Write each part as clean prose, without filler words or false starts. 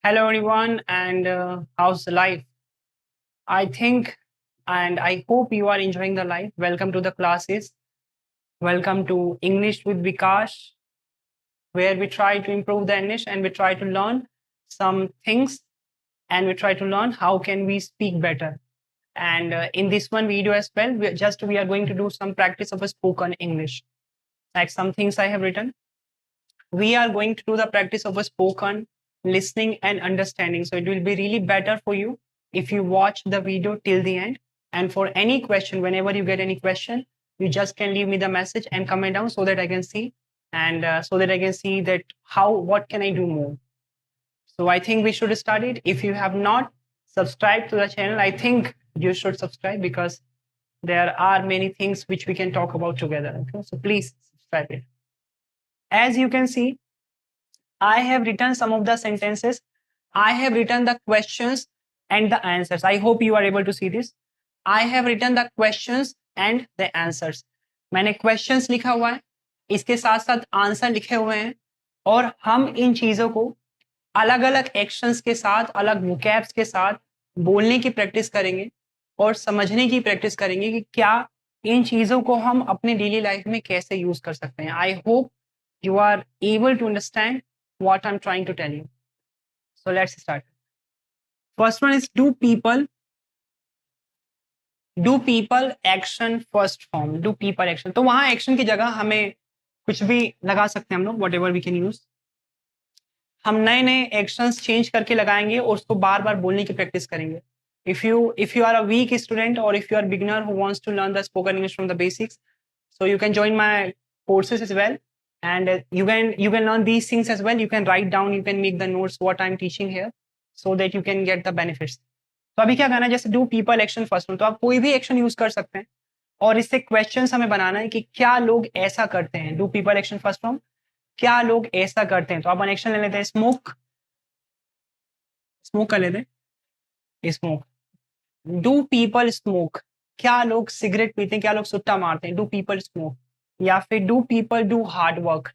Hello, everyone, and how's the life? I think and I hope you are enjoying the life. Welcome to the classes. Welcome to English with Vikash, where we try to improve the English and we try to learn some things and we try to learn how can we speak better. And in this one video as well, we are going to do some practice of a spoken English, like some things I have written. We are going to do the practice of a spoken listening and understanding. So it will be really better for you if you watch the video till the end. And for any question, whenever you get any question, you just can leave me the message and comment down so that I can see and so that I can see that what can I do more. So I think we should start it. If you have not subscribed to the channel, I think you should subscribe because there are many things which we can talk about together. Okay? So please subscribe it. As you can see, I have written some of the sentences. I have written the questions and the answers. I hope you are able to see this. I have written the questions and the answers. मैंने questions लिखा हुआ है, इसके साथ साथ answer लिखे हुए हैं और हम इन चीजों को अलग अलग एक्शंस के साथ, अलग वोकैब्स के साथ बोलने की प्रैक्टिस करेंगे और समझने की प्रैक्टिस करेंगे कि क्या इन चीजों को हम अपने डेली लाइफ में कैसे यूज कर सकते हैं. I hope you are able to understand what I'm trying to tell you. So let's start. First one is do people action first form. Do people action. तो वहां action की जगह हमें कुछ भी लगा सकते हैं हम लोग, whatever we can use. हम नए नए एक्शंस चेंज करके लगाएंगे और उसको बार बार बोलने की प्रैक्टिस करेंगे. If you are a weak student or if you are a beginner who wants to learn the spoken English from the basics, so you can join my courses as well. And you can learn these things as well. You can write down, you can make the notes what I'm teaching here so that you can get the benefits. तो अभी क्या करना है, जैसे do people action first तो आप कोई भी एक्शन यूज कर सकते हैं और इससे क्वेश्चंस हमें बनाना है कि क्या लोग ऐसा करते हैं. Do people action first form, क्या लोग ऐसा करते हैं. तो अपन एक्शन ले लेते हैं. स्मोक कर लेते हैं. स्मोक. डू पीपल स्मोक, क्या लोग सिगरेट पीते हैं, क्या लोग सुट्टा मारते हैं. Do people smoke. या फिर do people do hard work,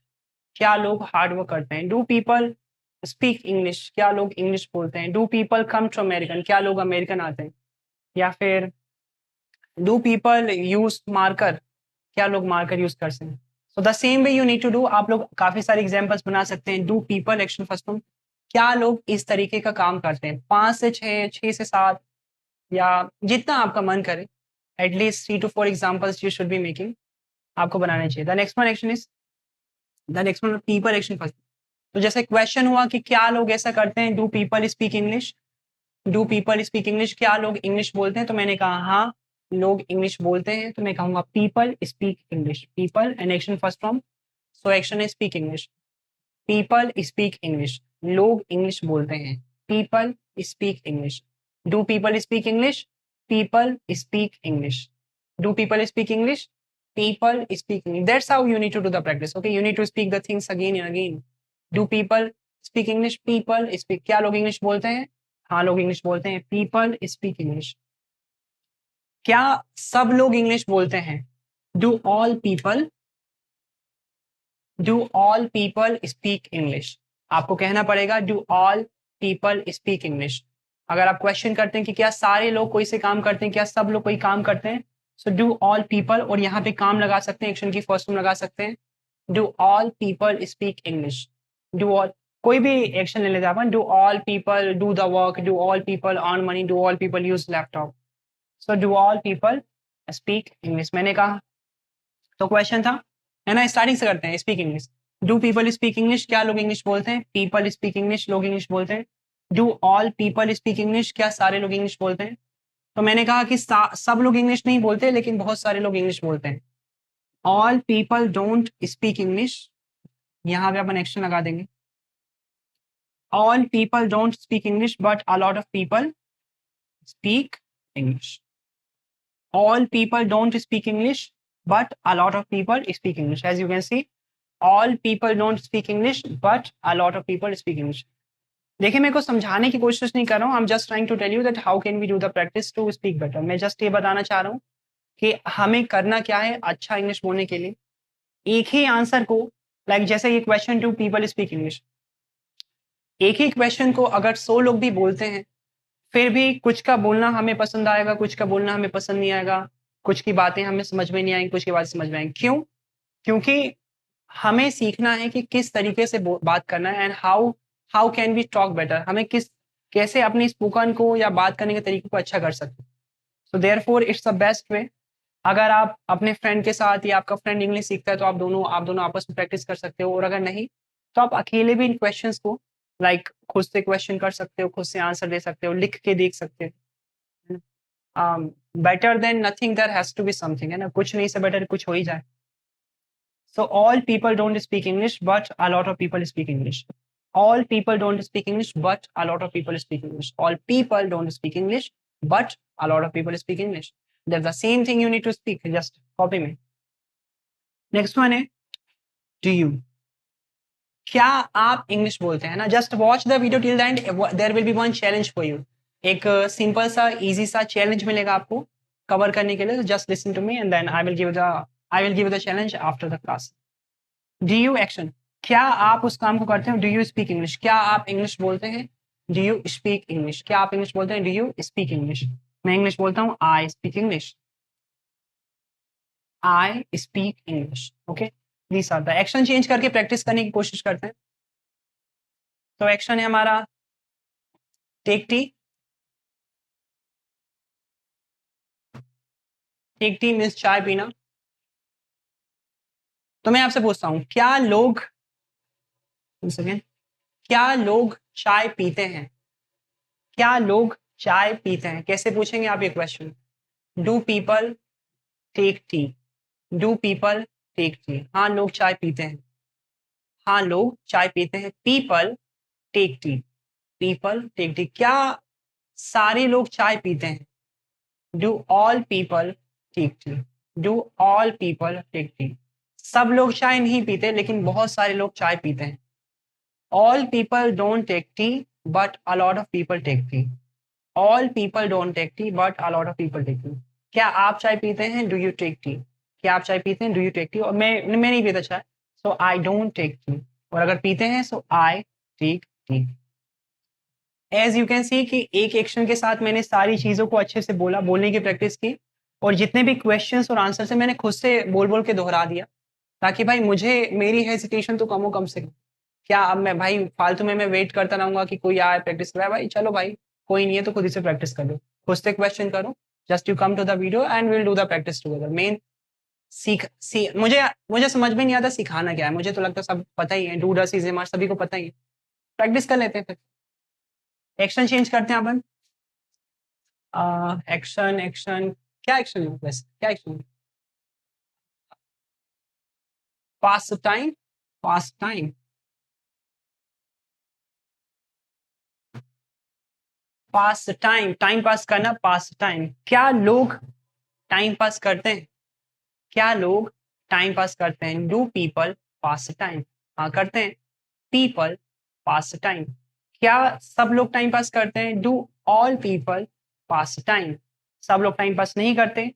क्या लोग हार्ड वर्क करते हैं. डू पीपल स्पीक इंग्लिश, क्या लोग इंग्लिश बोलते हैं. Do people come to American, क्या लोग अमेरिकन आते हैं. या फिर डू पीपल यूज मार्कर, क्या लोग मार्कर यूज करते हैं. So the same way you need to do. आप लोग काफी सारे एग्जांपल्स बना सकते हैं. Do people action first form, क्या लोग इस तरीके का काम करते हैं. 5 से 6, 6 से 7 या जितना आपका मन करे. At least 3 to 4 examples you should be making, आपको बनाने चाहिए. The next one people action first. तो जैसे क्वेश्चन हुआ कि क्या लोग ऐसा करते हैं. Do people speak English, do people speak English, क्या लोग इंग्लिश बोलते हैं. तो मैंने कहा हाँ लोग इंग्लिश बोलते हैं. तो मैं कहूंगा people speak English. People and action first from, so action है speak English. People speak English, लोग इंग्लिश बोलते हैं. People speak English. Do people speak English, people speak English. Do people speak English, people speak English. That's how you need to do the practice. Okay, you need to speak the things again and again. Do people speak English? People speak. क्या लोग English बोलते हैं. हाँ लोग English बोलते हैं. People speak English. क्या सब लोग इंग्लिश बोलते हैं. Do all people speak English. आपको कहना पड़ेगा do all people speak English. अगर आप क्वेश्चन करते हैं कि क्या सारे लोग कोई से काम करते हैं, क्या सब लोग कोई काम करते हैं, सो डू ऑल पीपल. और यहाँ पे काम लगा सकते हैं, एक्शन की फर्स्ट फॉर्म लगा सकते हैं. Do all people speak English. Do all, कोई भी एक्शन ले लेते हैं अपन. Do all people do the work, do all people earn money, do all people use laptop. So do all people speak English मैंने कहा. तो क्वेश्चन था है ना. स्टार्टिंग से करते हैं. Speak English. Do people speak English, क्या लोग इंग्लिश बोलते हैं. पीपल स्पीक इंग्लिश, लोग इंग्लिश बोलते हैं. Do all people speak English, क्या सारे लोग इंग्लिश बोलते हैं. तो मैंने कहा कि सब लोग इंग्लिश नहीं बोलते लेकिन बहुत सारे लोग इंग्लिश बोलते हैं. All people don't speak English, यहां पे अपन एक्शन लगा देंगे. All people don't speak English but a lot of people speak English. All people don't speak English but a lot of people speak English. As you can see, all people don't speak English but a lot of people speak English. देखिए मैं को समझाने की कोशिश नहीं कर रहा हूँ. I'm just trying to tell you that how can we do the practice to speak better. मैं just ये बताना चाह रहा हूँ कि हमें करना क्या है अच्छा इंग्लिश बोलने के लिए. एक ही आंसर को, लाइक जैसे ये question to people speak English, एक ही क्वेश्चन को अगर 100 लोग भी बोलते हैं, फिर भी कुछ का बोलना हमें पसंद आएगा, कुछ का बोलना हमें पसंद नहीं आएगा, कुछ की बातें हमें समझ में नहीं आएंगी, कुछ की बातें समझ में आएंगी। क्यों? क्योंकि हमें सीखना है कि किस तरीके से बात करना है, and how how can we talk better. हमें कैसे अपनी स्पोकन को या बात करने के तरीके को अच्छा कर सकते हैं। So therefore it's the best way. अगर आप अपने फ्रेंड के साथ या आपका फ्रेंड इंग्लिश सीखता है तो आप दोनों आपस में प्रैक्टिस कर सकते हो, और अगर नहीं तो आप अकेले भी इन क्वेश्चंस को खुद से क्वेश्चन कर सकते हो, खुद से आंसर दे सकते हो, लिख के देख सकते हो। Better than nothing, there has to be something, है ना, कुछ नहीं से बेटर कुछ हो ही जाए। So all people don't speak English, but a lot of people speak English. All people don't speak English, but a lot of people speak English. All people don't speak English, but a lot of people speak English. That's the same thing you need to speak. Just copy me. Next one है do you. क्या आप English बोलते हैं ना? Just watch the video till the end, there will be one challenge for you. एक simple सा easy सा challenge मिलेगा आपको कवर करने के लिए। Just listen to me and then I will give the challenge after the class. Do you action. क्या आप उस काम को करते हैं? Do you speak English. क्या आप इंग्लिश बोलते हैं? Do you speak English. क्या आप इंग्लिश बोलते हैं? Do you speak English. मैं इंग्लिश बोलता हूँ, I speak English. I speak English. Okay, this are the action. Change करके प्रैक्टिस करने की कोशिश करते हैं। तो एक्शन है हमारा take tea. Take tea means चाय पीना। तो मैं आपसे पूछता हूँ, क्या लोग क्या लोग चाय पीते हैं? क्या लोग चाय पीते हैं? कैसे पूछेंगे आप ये question? Do people take tea. Do people take tea. हाँ, लोग चाय पीते हैं। हाँ, लोग चाय पीते हैं। People take tea. People take tea. क्या सारे लोग चाय पीते हैं? Do all people take tea. Do all people take tea. सब लोग चाय नहीं पीते, लेकिन बहुत सारे लोग चाय पीते हैं। All people don't take tea, but a lot of people take tea. All people don't take tea, but a lot of people take tea. क्या आप चाय पीते हैं? Do you take tea. क्या आप चाय पीते हैं? Do you take tea. और मैं नहीं पीता चाय, so I don't take tea. और अगर पीते हैं so I take tea. As you can see कि एक एक्शन के साथ मैंने सारी चीजों को अच्छे से बोला, बोलने की प्रैक्टिस की, और जितने भी क्वेश्चंस और आंसर से मैंने खुद से बोल बोल के दोहरा दिया, ताकि भाई मुझे मेरी हेजिटेशन तो कम हो कम से कम। क्या अब मैं भाई फालतू में मैं वेट करता रहूंगा कि कोई आए प्रैक्टिस कराए? भाई चलो भाई, कोई नहीं है तो खुद ही से प्रैक्टिस कर लो, खुद से क्वेश्चन करो। Just you come to the video and will do the practice together. मेन मुझे मुझे समझ में नहीं आता सिखाना क्या है। मुझे तो लगता है सब पता ही है, do does is am are सभी को पता ही है। प्रैक्टिस कर लेते हैं फिर। एक्शन चेंज करते हैं अपन। एक्शन एक्शन क्या एक्शन है वैसे? क्या एक्शन है? पास टाइम। पास टाइम। पास टाइम, टाइम पास करना, पास टाइम। क्या लोग टाइम पास करते हैं? क्या लोग टाइम पास करते हैं? Do people pass time. हाँ, करते हैं। People pass time. क्या सब लोग टाइम पास करते हैं? Do all people pass time. सब लोग टाइम पास नहीं करते।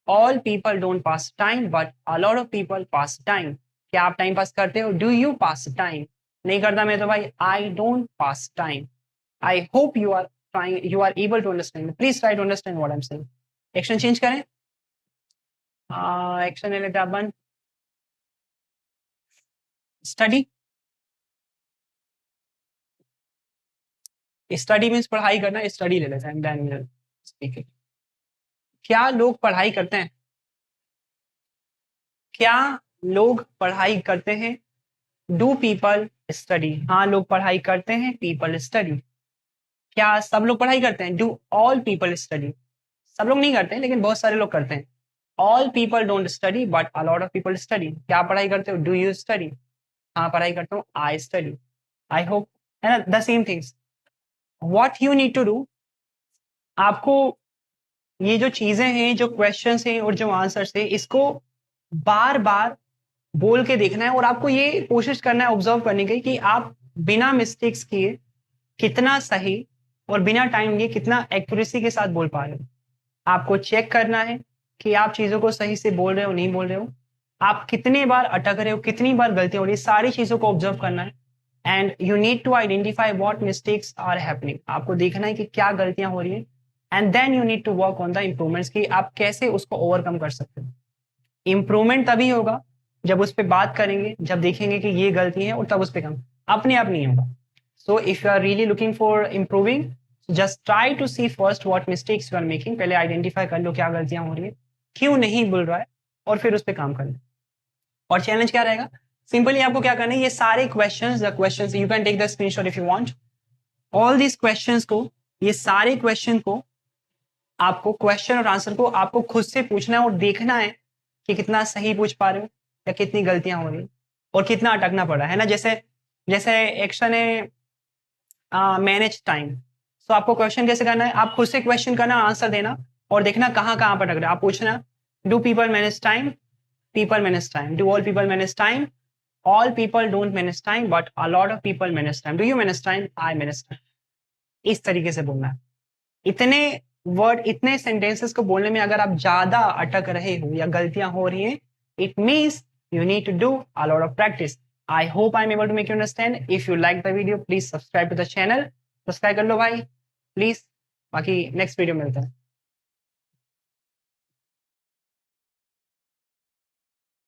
All people don't pass time, but a lot of people pass time. क्या आप टाइम पास करते हो? Do you pass time. नहीं करता मैं तो भाई, I don't pass time. I hope you are able to understand. Please try to understand what I am saying. Action change करें। एक्शन ले लेते हैं अपन। स्टडी। स्टडी मीन्स पढ़ाई करना, स्टडी ले लेते हैं, देन विल स्पीक इट। क्या लोग पढ़ाई करते हैं? क्या लोग पढ़ाई करते हैं? Do people study. हाँ, लोग पढ़ाई करते हैं। People study. क्या सब लोग पढ़ाई करते हैं? Do all people study. सब लोग नहीं करते हैं, लेकिन बहुत सारे लोग करते हैं। All people don't study, but a lot of people study. क्या पढ़ाई करते हो? Do you study. हाँ, पढ़ाई करता हूँ, आई स्टडी। आई होप, है ना, the same things. What you need to do, आपको ये जो चीजें हैं, जो क्वेश्चंस हैं और जो आंसर्स हैं, इसको बार बार बोल के देखना है, और आपको ये कोशिश करना है ऑब्जर्व करने की कि आप बिना मिस्टेक्स किए कितना सही और बिना टाइम लिए कितना एक्यूरेसी के साथ बोल पा रहे हो। आपको चेक करना है कि आप चीजों को सही से बोल रहे हो, नहीं बोल रहे हो। आप कितने बार अटक रहे हो, कितनी बार गलतियां हो रही है, सारी चीजों को ऑब्जर्व करना है। And you need to identify what mistakes are happening. आपको देखना है कि क्या गलतियां हो रही हैं, and then you need to work on the improvements कि आप कैसे उसको ओवरकम कर सकते हो। इम्प्रूवमेंट तभी होगा जब उस पर बात करेंगे, जब देखेंगे कि ये गलती है, और तब उस पर काम अपने आप नहीं होगा। So if you are really looking for improving, just try to see first what mistakes you are making. पहले आइडेंटिफाई कर लो क्या गलतियां हो रही है, क्यों नहीं बोल रहा है, और फिर उस पर काम कर लो। और चैलेंज क्या रहेगा, सिंपली आपको क्या करना है, ये सारे questions you can take the screenshot if you want. All this questions को, ये सारे क्वेश्चन को आपको, क्वेश्चन और आंसर को आपको खुद से पूछना है और देखना है कि कितना सही पूछ पा रहे हो या कितनी गलतियां हो रही और कितना अटकना पड़ा है ना। जैसे जैसे एक्शन है मैनेज टाइम। सो आपको क्वेश्चन कैसे करना है, आप खुद से क्वेश्चन करना, आंसर देना और देखना कहाँ कहाँ पर अटक रहा है। आप पूछना, do people manage time, people manage time, do all people manage time, all people don't manage time but a lot of people manage time, do you manage time, I manage time। इस तरीके से बोलना है। इतने word, इतने sentences को बोलने में अगर आप ज्यादा अटक रहे हो या गलतियां हो रही हैं, it means you need to do a lot of practice। I hope I'm able to make you understand। if you like the video please subscribe to the channel। Subscribe कर लो भाई प्लीज, बाकी नेक्स्ट वीडियो मिलता है।